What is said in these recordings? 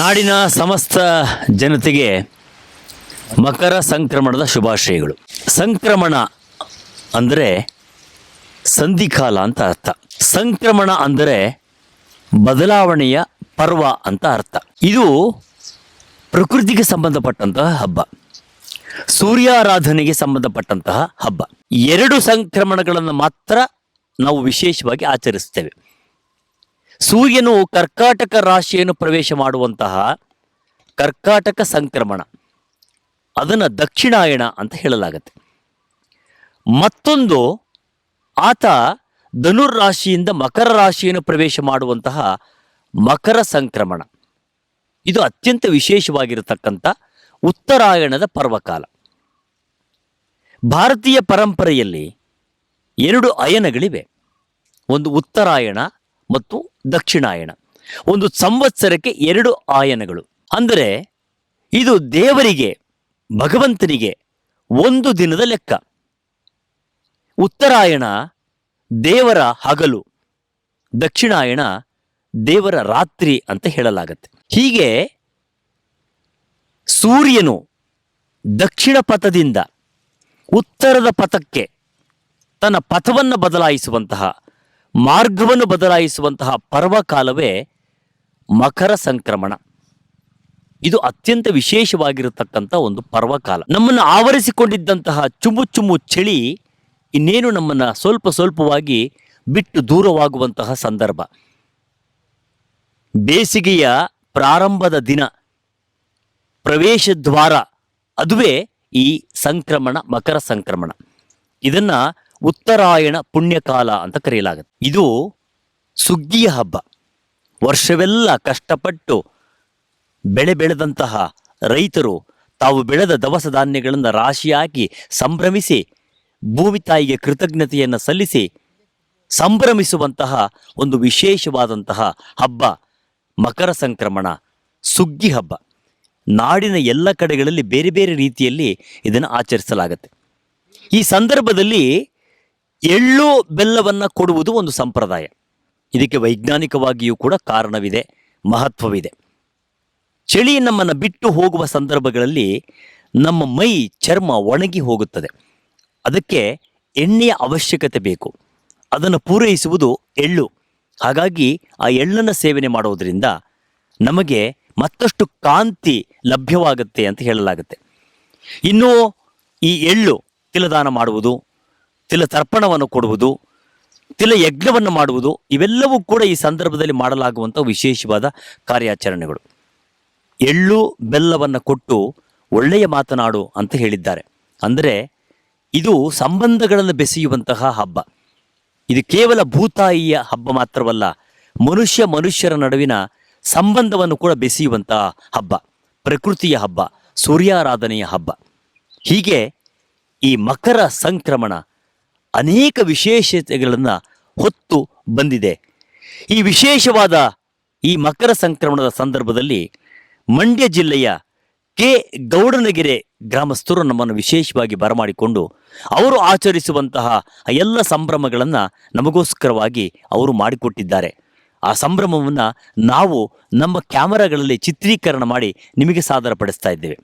ನಾಡಿನ ಸಮಸ್ತ ಜನತೆಗೆ ಮಕರ ಸಂಕ್ರಮಣದ ಶುಭಾಶಯಗಳು. ಸಂಕ್ರಮಣ ಅಂದರೆ ಸಂಧಿಕಾಲ ಅಂತ ಅರ್ಥ. ಸಂಕ್ರಮಣ ಅಂದರೆ ಬದಲಾವಣೆಯ ಪರ್ವ ಅಂತ ಅರ್ಥ. ಇದು ಪ್ರಕೃತಿಗೆ ಸಂಬಂಧಪಟ್ಟಂತಹ ಹಬ್ಬ, ಸೂರ್ಯಾರಾಧನೆಗೆ ಸಂಬಂಧಪಟ್ಟಂತಹ ಹಬ್ಬ. ಎರಡು ಸಂಕ್ರಮಣಗಳನ್ನು ಮಾತ್ರ ನಾವು ವಿಶೇಷವಾಗಿ ಆಚರಿಸ್ತೇವೆ. ಸೂರ್ಯನು ಕರ್ಕಾಟಕ ರಾಶಿಯನ್ನು ಪ್ರವೇಶ ಮಾಡುವಂತಹ ಕರ್ಕಾಟಕ ಸಂಕ್ರಮಣ, ಅದನ್ನು ದಕ್ಷಿಣಾಯಣ ಅಂತ ಹೇಳಲಾಗುತ್ತೆ. ಮತ್ತೊಂದು ಆತ ಧನುರ್ರಾಶಿಯಿಂದ ಮಕರ ರಾಶಿಯನ್ನು ಪ್ರವೇಶ ಮಾಡುವಂತಹ ಮಕರ ಸಂಕ್ರಮಣ. ಇದು ಅತ್ಯಂತ ವಿಶೇಷವಾಗಿರತಕ್ಕಂಥ ಉತ್ತರಾಯಣದ ಪರ್ವಕಾಲ. ಭಾರತೀಯ ಪರಂಪರೆಯಲ್ಲಿ ಎರಡು ಅಯನಗಳಿವೆ, ಒಂದು ಉತ್ತರಾಯಣ ಮತ್ತು ದಕ್ಷಿಣಾಯಣ. ಒಂದು ಸಂವತ್ಸರಕ್ಕೆ ಎರಡು ಆಯನಗಳು. ಅಂದರೆ ಇದು ದೇವರಿಗೆ, ಭಗವಂತನಿಗೆ ಒಂದು ದಿನದ ಲೆಕ್ಕ. ಉತ್ತರಾಯಣ ದೇವರ ಹಗಲು, ದಕ್ಷಿಣಾಯಣ ದೇವರ ರಾತ್ರಿ ಅಂತ ಹೇಳಲಾಗತ್ತೆ. ಹೀಗೆ ಸೂರ್ಯನು ದಕ್ಷಿಣ ಪಥದಿಂದ ಉತ್ತರದ ಪಥಕ್ಕೆ ತನ್ನ ಪಥವನ್ನು ಬದಲಾಯಿಸುವಂತಹ, ಮಾರ್ಗವನ್ನು ಬದಲಾಯಿಸುವಂತಹ ಪರ್ವಕಾಲವೇ ಮಕರ ಸಂಕ್ರಮಣ. ಇದು ಅತ್ಯಂತ ವಿಶೇಷವಾಗಿರತಕ್ಕಂಥ ಒಂದು ಪರ್ವಕಾಲ. ನಮ್ಮನ್ನು ಆವರಿಸಿಕೊಂಡಿದ್ದಂತಹ ಚುಮ್ಮು ಚಳಿ ಇನ್ನೇನು ನಮ್ಮನ್ನು ಸ್ವಲ್ಪವಾಗಿ ಬಿಟ್ಟು ದೂರವಾಗುವಂತಹ ಸಂದರ್ಭ. ಬೇಸಿಗೆಯ ಪ್ರಾರಂಭದ ದಿನ, ಪ್ರವೇಶ ದ್ವಾರ, ಅದುವೇ ಈ ಸಂಕ್ರಮಣ, ಮಕರ ಸಂಕ್ರಮಣ. ಇದನ್ನ ಉತ್ತರಾಯಣ ಪುಣ್ಯಕಾಲ ಅಂತ ಕರೆಯಲಾಗುತ್ತೆ. ಇದು ಸುಗ್ಗಿಯ ಹಬ್ಬ. ವರ್ಷವೆಲ್ಲ ಕಷ್ಟಪಟ್ಟು ಬೆಳೆದಂತಹ ರೈತರು ತಾವು ಬೆಳೆದ ದವಸ ಧಾನ್ಯಗಳನ್ನು ರಾಶಿ ಹಾಕಿ ಸಂಭ್ರಮಿಸಿ, ಭೂಮಿ ತಾಯಿಗೆ ಕೃತಜ್ಞತೆಯನ್ನು ಸಲ್ಲಿಸಿ ಸಂಭ್ರಮಿಸುವಂತಹ ಒಂದು ವಿಶೇಷವಾದಂತಹ ಹಬ್ಬ ಮಕರ ಸಂಕ್ರಮಣ, ಸುಗ್ಗಿ ಹಬ್ಬ. ನಾಡಿನ ಎಲ್ಲ ಕಡೆಗಳಲ್ಲಿ ಬೇರೆ ಬೇರೆ ರೀತಿಯಲ್ಲಿ ಇದನ್ನು ಆಚರಿಸಲಾಗುತ್ತೆ. ಈ ಸಂದರ್ಭದಲ್ಲಿ ಎಳ್ಳು ಬೆಲ್ಲವನ್ನು ಕೊಡುವುದು ಒಂದು ಸಂಪ್ರದಾಯ. ಇದಕ್ಕೆ ವೈಜ್ಞಾನಿಕವಾಗಿಯೂ ಕೂಡ ಕಾರಣವಿದೆ, ಮಹತ್ವವಿದೆ. ಚಳಿ ನಮ್ಮನ್ನು ಬಿಟ್ಟು ಹೋಗುವ ಸಂದರ್ಭಗಳಲ್ಲಿ ನಮ್ಮ ಮೈ ಚರ್ಮ ಒಣಗಿ ಹೋಗುತ್ತದೆ. ಅದಕ್ಕೆ ಎಣ್ಣೆಯ ಅವಶ್ಯಕತೆ ಬೇಕು. ಅದನ್ನು ಪೂರೈಸುವುದು ಎಳ್ಳು. ಹಾಗಾಗಿ ಆ ಎಳ್ಳನ್ನು ಸೇವನೆ ಮಾಡೋದರಿಂದ ನಮಗೆ ಮತ್ತಷ್ಟು ಕಾಂತಿ ಲಭ್ಯವಾಗುತ್ತೆ ಅಂತ ಹೇಳಲಾಗುತ್ತೆ. ಇನ್ನು ಈ ಎಳ್ಳು ತಿಲದಾನ ಮಾಡುವುದು, ತಿಲ ತರ್ಪಣವನ್ನು ಕೊಡುವುದು, ತಿಲ ಯಜ್ಞವನ್ನು ಮಾಡುವುದು, ಇವೆಲ್ಲವೂ ಕೂಡ ಈ ಸಂದರ್ಭದಲ್ಲಿ ಮಾಡಲಾಗುವಂಥ ವಿಶೇಷವಾದ ಕಾರ್ಯಾಚರಣೆಗಳು. ಎಳ್ಳು ಬೆಲ್ಲವನ್ನು ಕೊಟ್ಟು ಒಳ್ಳೆಯ ಮಾತನಾಡು ಅಂತ ಹೇಳಿದ್ದಾರೆ. ಅಂದರೆ ಇದು ಸಂಬಂಧಗಳನ್ನು ಬೆಸೆಯುವಂತಹ ಹಬ್ಬ. ಇದು ಕೇವಲ ಭೂತಾಯಿಯ ಹಬ್ಬ ಮಾತ್ರವಲ್ಲ, ಮನುಷ್ಯರ ನಡುವಿನ ಸಂಬಂಧವನ್ನು ಕೂಡ ಬೆಸೆಯುವಂತಹ ಹಬ್ಬ, ಪ್ರಕೃತಿಯ ಹಬ್ಬ, ಸೂರ್ಯಾರಾಧನೆಯ ಹಬ್ಬ. ಹೀಗೆ ಈ ಮಕರ ಸಂಕ್ರಮಣ ಅನೇಕ ವಿಶೇಷತೆಗಳನ್ನು ಹೊತ್ತು ಬಂದಿದೆ. ಈ ವಿಶೇಷವಾದ ಈ ಮಕರ ಸಂಕ್ರಮಣದ ಸಂದರ್ಭದಲ್ಲಿ ಮಂಡ್ಯ ಜಿಲ್ಲೆಯ ಕೆ ಗೌಡನಗೆರೆ ಗ್ರಾಮಸ್ಥರು ನಮ್ಮನ್ನು ವಿಶೇಷವಾಗಿ ಬರಮಾಡಿಕೊಂಡು ಅವರು ಆಚರಿಸುವಂತಹ ಎಲ್ಲ ಸಂಭ್ರಮಗಳನ್ನು ನಮಗೋಸ್ಕರವಾಗಿ ಅವರು ಮಾಡಿಕೊಟ್ಟಿದ್ದಾರೆ. ಆ ಸಂಭ್ರಮವನ್ನು ನಾವು ನಮ್ಮ ಕ್ಯಾಮರಾಗಳಲ್ಲಿ ಚಿತ್ರೀಕರಣ ಮಾಡಿ ನಿಮಗೆ ಸಾದರಪಡಿಸ್ತಾ ಇದ್ದೇವೆ.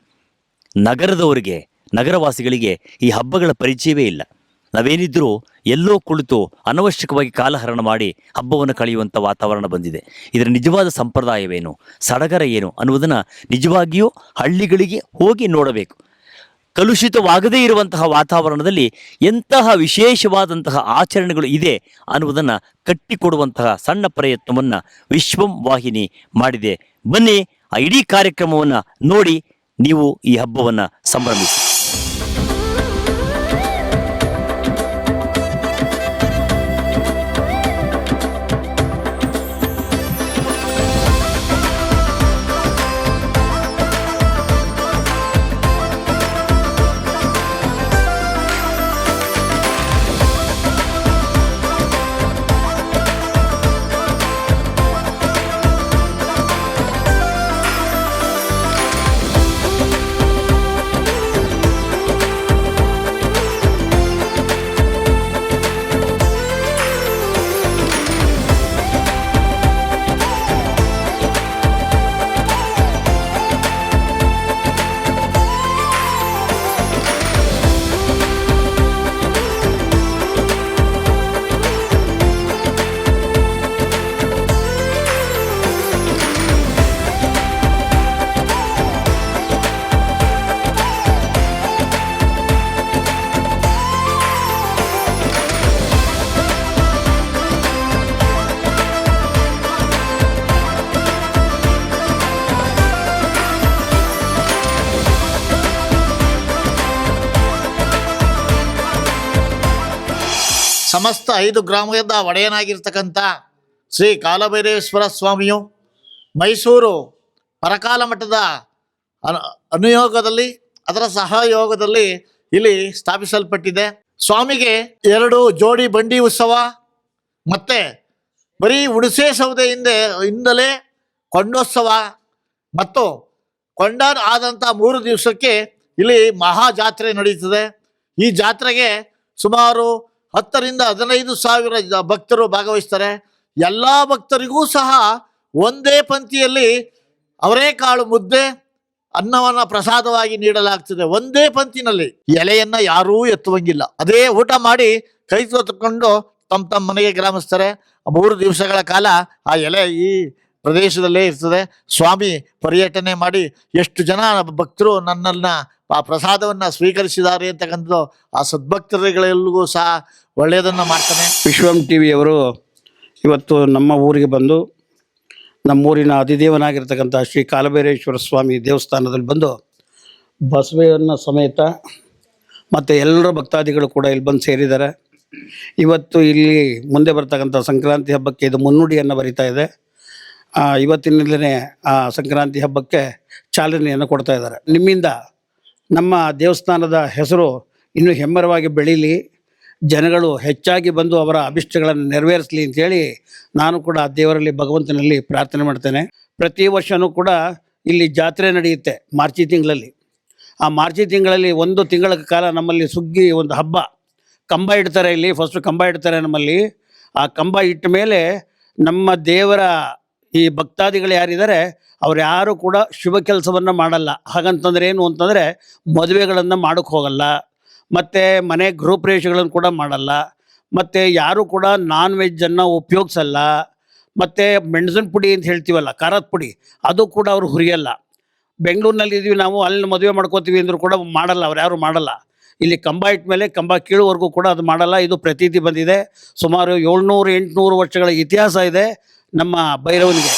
ನಗರದವರಿಗೆ, ನಗರವಾಸಿಗಳಿಗೆ ಈ ಹಬ್ಬಗಳ ಪರಿಚಯವೇ ಇಲ್ಲ. ನಾವೇನಿದ್ರೂ ಎಲ್ಲೋ ಕುಳಿತು ಅನವಶ್ಯಕವಾಗಿ ಕಾಲಹರಣ ಮಾಡಿ ಹಬ್ಬವನ್ನು ಕಳೆಯುವಂಥ ವಾತಾವರಣ ಬಂದಿದೆ. ಇದರ ನಿಜವಾದ ಸಂಪ್ರದಾಯವೇನು, ಸಡಗರ ಏನು ಅನ್ನುವುದನ್ನು ನಿಜವಾಗಿಯೂ ಹಳ್ಳಿಗಳಿಗೆ ಹೋಗಿ ನೋಡಬೇಕು. ಕಲುಷಿತವಾಗದೇ ಇರುವಂತಹ ವಾತಾವರಣದಲ್ಲಿ ಎಂತಹ ವಿಶೇಷವಾದಂತಹ ಆಚರಣೆಗಳು ಇದೆ ಅನ್ನುವುದನ್ನು ಕಟ್ಟಿಕೊಡುವಂತಹ ಸಣ್ಣ ಪ್ರಯತ್ನವನ್ನು ವಿಶ್ವಂ ವಾಹಿನಿ ಮಾಡಿದೆ. ಬನ್ನಿ, ಆ ಇಡೀ ಕಾರ್ಯಕ್ರಮವನ್ನು ನೋಡಿ ನೀವು ಈ ಹಬ್ಬವನ್ನು ಸಂಭ್ರಮಿಸಿ. ಸಮಸ್ತ 5 ಗ್ರಾಮದ ಒಡೆಯನಾಗಿರ್ತಕ್ಕಂಥ ಶ್ರೀ ಕಾಲಭೈರೇಶ್ವರ ಸ್ವಾಮಿಯು ಮೈಸೂರು ಪರಕಾಲ ಮಠದ ಅನುಯೋಗದಲ್ಲಿ ಅದರ ಸಹಯೋಗದಲ್ಲಿ ಇಲ್ಲಿ ಸ್ಥಾಪಿಸಲ್ಪಟ್ಟಿದೆ. ಸ್ವಾಮಿಗೆ 2 ಜೋಡಿ ಬಂಡಿ ಉತ್ಸವ ಮತ್ತು ಬರೀ ಹುಣಸೆ ಸೌದೆಯಿಂದಲೇ ಕೊಂಡೋತ್ಸವ ಮತ್ತು ಕೊಂಡ ಆದಂಥ 3 ದಿವಸಕ್ಕೆ ಇಲ್ಲಿ ಮಹಾ ಜಾತ್ರೆ ನಡೀತದೆ. ಈ ಜಾತ್ರೆಗೆ ಸುಮಾರು 10 ರಿಂದ 15 ಸಾವಿರ ಭಕ್ತರು ಭಾಗವಹಿಸ್ತಾರೆ. ಎಲ್ಲ ಭಕ್ತರಿಗೂ ಸಹ ಒಂದೇ ಪಂಕ್ತಿಯಲ್ಲಿ ಅವರೇಕಾಳು ಮುದ್ದೆ ಅನ್ನವನ್ನು ಪ್ರಸಾದವಾಗಿ ನೀಡಲಾಗ್ತದೆ. ಒಂದೇ ಪಂಕ್ತಿನಲ್ಲಿ ಎಲೆಯನ್ನು ಯಾರೂ ಎತ್ತುವಂಗಿಲ್ಲ. ಅದೇ ಊಟ ಮಾಡಿ ಕೈ ತೊತ್ತಕೊಂಡು ತಮ್ಮ ಮನೆಗೆ ಗ್ರಾಮಿಸ್ತಾರೆ. 3 ದಿವಸಗಳ ಕಾಲ ಆ ಎಲೆ ಈ ಪ್ರದೇಶದಲ್ಲೇ ಇರ್ತದೆ. ಸ್ವಾಮಿ ಪರ್ಯಟನೆ ಮಾಡಿ ಎಷ್ಟು ಜನ ಭಕ್ತರು ನನ್ನನ್ನು ಆ ಪ್ರಸಾದವನ್ನು ಸ್ವೀಕರಿಸಿದ್ದಾರೆ ಅಂತಕ್ಕಂಥದ್ದು ಆ ಸದ್ಭಕ್ತರುಗಳೆಲ್ಲರಿಗೂ ಸಹ ಒಳ್ಳೆಯದನ್ನು ಮಾಡ್ತಾನೆ. ವಿಶ್ವಂ ಟಿವಿಯವರು ಇವತ್ತು ನಮ್ಮ ಊರಿಗೆ ಬಂದು ನಮ್ಮೂರಿನ ಅಧಿದೇವನಾಗಿರ್ತಕ್ಕಂಥ ಶ್ರೀ ಕಾಲಭೈರೇಶ್ವರ ಸ್ವಾಮಿ ದೇವಸ್ಥಾನದಲ್ಲಿ ಬಂದು ಬಸವಣ್ಣ ಸಮೇತ ಮತ್ತು ಎಲ್ಲರ ಭಕ್ತಾದಿಗಳು ಕೂಡ ಇಲ್ಲಿ ಬಂದು ಸೇರಿದ್ದಾರೆ. ಇವತ್ತು ಇಲ್ಲಿ ಮುಂದೆ ಬರ್ತಕ್ಕಂಥ ಸಂಕ್ರಾಂತಿ ಹಬ್ಬಕ್ಕೆ ಇದು ಮುನ್ನುಡಿಯನ್ನು ಬರಿತಾ ಇದೆ. ಇವತ್ತಿನಲ್ಲೇ ಆ ಸಂಕ್ರಾಂತಿ ಹಬ್ಬಕ್ಕೆ ಚಾಲನೆಯನ್ನು ಕೊಡ್ತಾ ಇದ್ದಾರೆ. ನಿಮ್ಮಿಂದ ನಮ್ಮ ದೇವಸ್ಥಾನದ ಹೆಸರು ಇನ್ನೂ ಹೆಮ್ಮರವಾಗಿ ಬೆಳೀಲಿ, ಜನಗಳು ಹೆಚ್ಚಾಗಿ ಬಂದು ಅವರ ಅಭಿಷ್ಟಗಳನ್ನು ನೆರವೇರಿಸಲಿ ಅಂಥೇಳಿ ನಾನು ಕೂಡ ದೇವರಲ್ಲಿ ಭಗವಂತನಲ್ಲಿ ಪ್ರಾರ್ಥನೆ ಮಾಡ್ತೇನೆ. ಪ್ರತಿ ವರ್ಷವೂ ಕೂಡ ಇಲ್ಲಿ ಜಾತ್ರೆ ನಡೆಯುತ್ತೆ ಮಾರ್ಚಿ ತಿಂಗಳಲ್ಲಿ. ಆ ಮಾರ್ಚಿ ತಿಂಗಳಲ್ಲಿ 1 ತಿಂಗಳ ಕಾಲ ನಮ್ಮಲ್ಲಿ ಸುಗ್ಗಿ ಒಂದು ಹಬ್ಬ ಕಂಬ ಇಡ್ತಾರೆ. ಇಲ್ಲಿ ಫಸ್ಟು ಕಂಬ ಇಡ್ತಾರೆ ನಮ್ಮಲ್ಲಿ. ಆ ಕಂಬ ಇಟ್ಟ ಮೇಲೆ ನಮ್ಮ ದೇವರ ಈ ಭಕ್ತಾದಿಗಳು ಯಾರಿದ್ದಾರೆ ಅವ್ರು ಯಾರು ಕೂಡ ಶುಭ ಕೆಲಸವನ್ನು ಮಾಡಲ್ಲ. ಹಾಗಂತಂದ್ರೆ ಏನು ಅಂತಂದರೆ ಮದುವೆಗಳನ್ನು ಮಾಡೋಕ್ಕೆ ಹೋಗಲ್ಲ, ಮತ್ತು ಮನೆ ಗೃಹಪ್ರವೇಶಗಳನ್ನು ಕೂಡ ಮಾಡಲ್ಲ, ಮತ್ತು ಯಾರು ಕೂಡ ನಾನ್ ವೆಜ್ಜನ್ನು ಉಪಯೋಗಿಸಲ್ಲ, ಮತ್ತು ಮೆಣಸಿನ ಪುಡಿ ಅಂತ ಹೇಳ್ತೀವಲ್ಲ ಖಾರದ ಪುಡಿ ಅದು ಕೂಡ ಅವರು ಹುರಿಯಲ್ಲ. ಬೆಂಗಳೂರಿನಲ್ಲಿ ಇದ್ದೀವಿ ನಾವು, ಅಲ್ಲಿ ಮದುವೆ ಮಾಡ್ಕೋತೀವಿ ಅಂದರೂ ಕೂಡ ಮಾಡಲ್ಲ, ಅವ್ರು ಯಾರು ಮಾಡಲ್ಲ. ಇಲ್ಲಿ ಕಂಬ ಇಟ್ಟ ಮೇಲೆ ಕಂಬ ಕೀಳುವರೆಗೂ ಕೂಡ ಅದು ಮಾಡಲ್ಲ. ಇದು ಪ್ರತೀತಿ ಬಂದಿದೆ. ಸುಮಾರು 700-800 ವರ್ಷಗಳ ಇತಿಹಾಸ ಇದೆ ನಮ್ಮ ಭೈರವನಿಗೆ.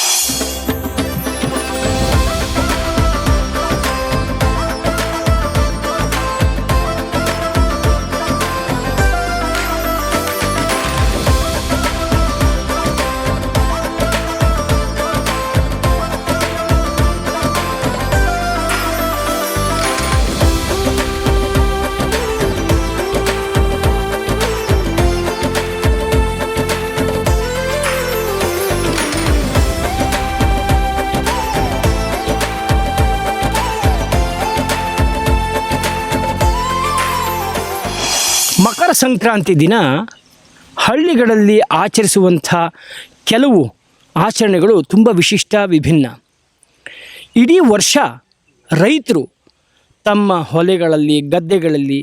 ಮಕರ ಸಂಕ್ರಾಂತಿ ದಿನ ಹಳ್ಳಿಗಳಲ್ಲಿ ಆಚರಿಸುವಂಥ ಕೆಲವು ಆಚರಣೆಗಳು ತುಂಬ ವಿಶಿಷ್ಟ, ವಿಭಿನ್ನ. ಇಡೀ ವರ್ಷ ರೈತರು ತಮ್ಮ ಹೊಲೆಗಳಲ್ಲಿ ಗದ್ದೆಗಳಲ್ಲಿ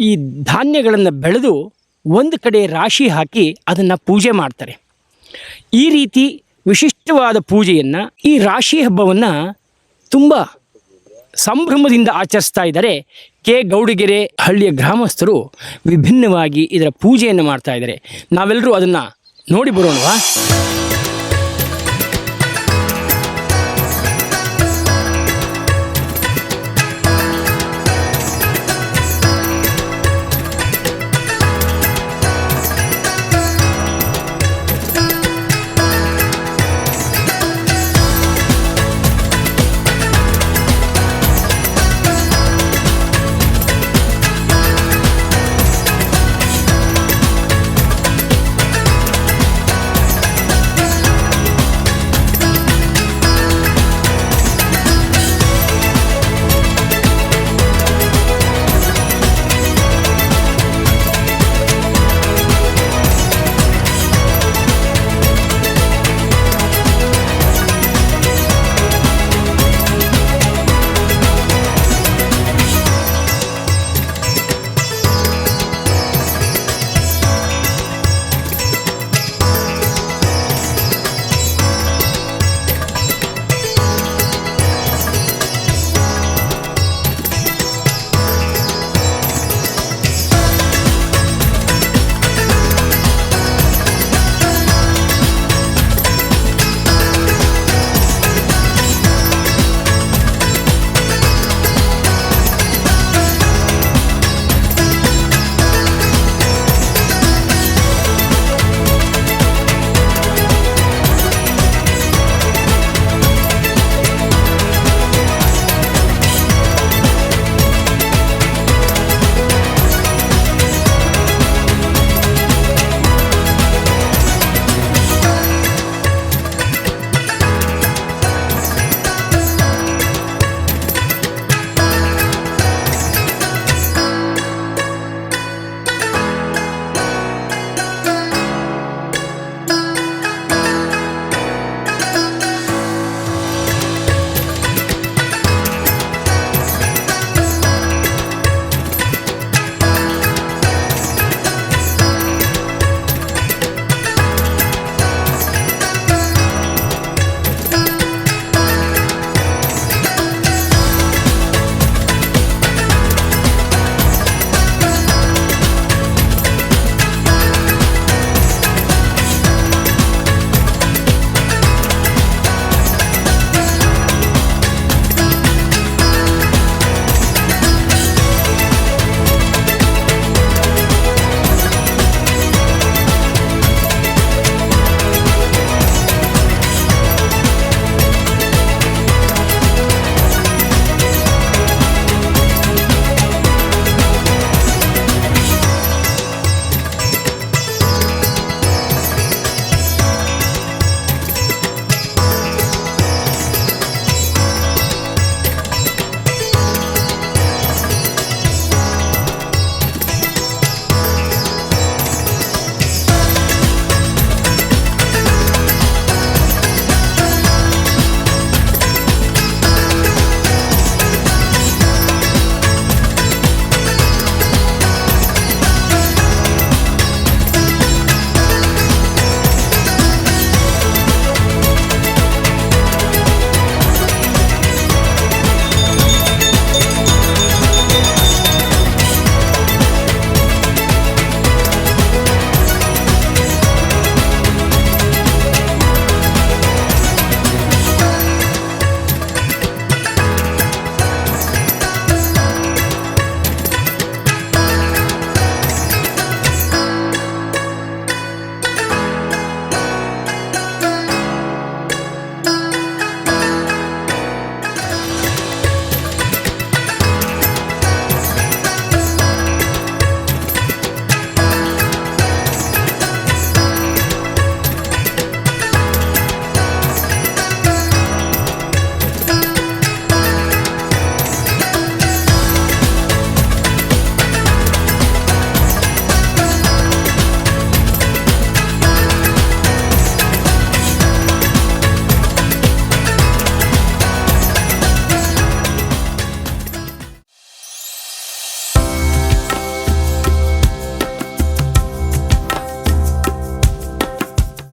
ಈ ಧಾನ್ಯಗಳನ್ನು ಬೆಳೆದು ಒಂದು ಕಡೆ ರಾಶಿ ಹಾಕಿ ಅದನ್ನು ಪೂಜೆ ಮಾಡ್ತಾರೆ. ಈ ರೀತಿ ವಿಶಿಷ್ಟವಾದ ಪೂಜೆಯನ್ನು, ಈ ರಾಶಿ ಹಬ್ಬವನ್ನು ತುಂಬ ಸಂಭ್ರಮದಿಂದ ಆಚರಿಸ್ತಾ ಇದ್ದಾರೆ. ಕೆ ಗೌಡಿಗೆರೆ ಹಳ್ಳಿಯ ಗ್ರಾಮಸ್ಥರು ವಿಭಿನ್ನವಾಗಿ ಇದರ ಪೂಜೆಯನ್ನು ಮಾಡ್ತಾ ಇದ್ದಾರೆ. ನಾವೆಲ್ಲರೂ ಅದನ್ನು ನೋಡಿ ಬರೋಣವಾ?